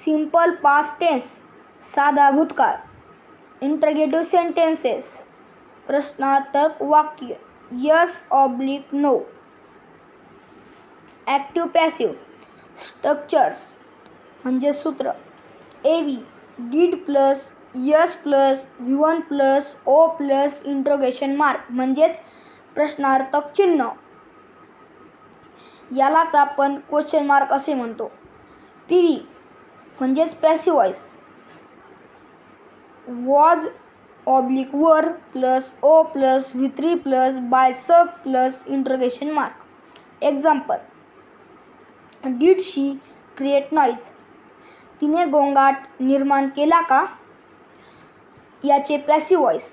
Simple past tense साधा भूतकाळ, इंटरगेटिव्ह sentences प्रश्नार्थक वाक्य yes oblique no, active passive structures म्हणजे सूत्र AV did plus S plus V1 plus O plus interrogation mark म्हणजेच प्रश्नार्थक चिन्ह, यालाच आपण क्वेश्चन मार्क असे म्हणतो. PV म्हणजेच passive voice was oblique were plus O plus V3 plus by sub plus interrogation mark. Example did she create noise, तिने गोंगाट निर्माण केला का. याचे passive voice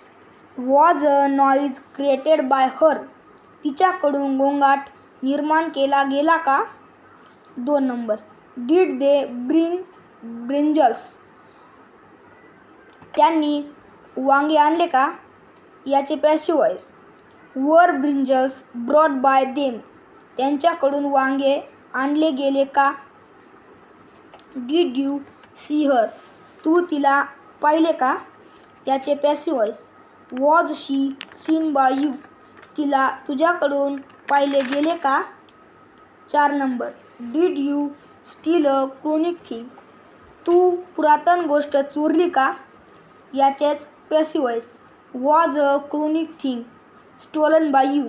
was a noise created by her, तिच्याकडून गोंगाट निर्माण केला गेला का. 2 number did they bring brinjals, त्यांनी वांगे आणले का. याचे passive voice were brinjals brought by them, त्यांच्याकडून वांगे आणले गेले का. डीड यू सी हर, तू तिला पाहिले का. याचे passive voice was she seen by you, तिला तुझ्याकडून पाहिले गेले का. 4 number did you steal a chronic thing, तू पुरातन गोष्ट चोरली का. याचेच passive voice was a chronic thing stolen by you,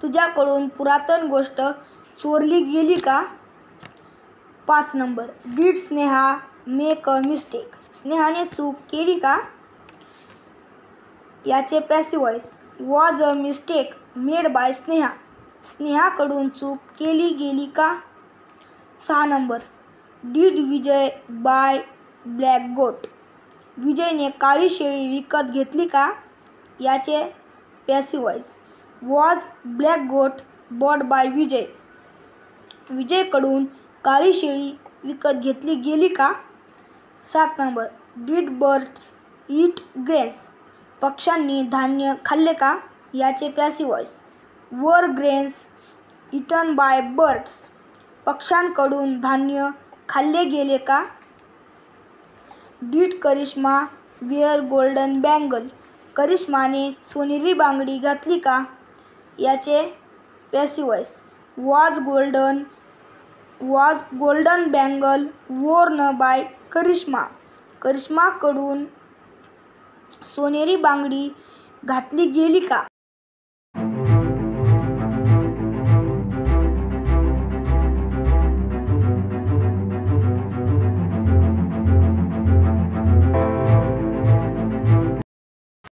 तुझ्याकडून पुरातन गोष्ट चोरली गेली का. 5 number did Sneha make a mistake, स्नेहाने चूक केली का. याचे passive voice was a mistake made by Sneha, स्नेहाकडून चूक केली गेली का. 6 number did Vijay buy black goat, विजयने काळी शेळी विकत घेतली का. याचे passive voice was black goat bought by Vijay, विजयकडून काळी शेळी विकत घेतली गेली का. 7 number did birds eat grains, पक्ष्यांनी धान्य खाल्ले का. याचे passive voice were grains eaten by birds, पक्ष्यांकडून धान्य खाल्ले गेले का. Did Karishma wear golden bangle, करिश्माने सोनेरी बांगडी घातली का. याचे passive voice was golden bangle worn bye Karishma, करिश्माकडून सोनेरी बांगडी घातली गेली का.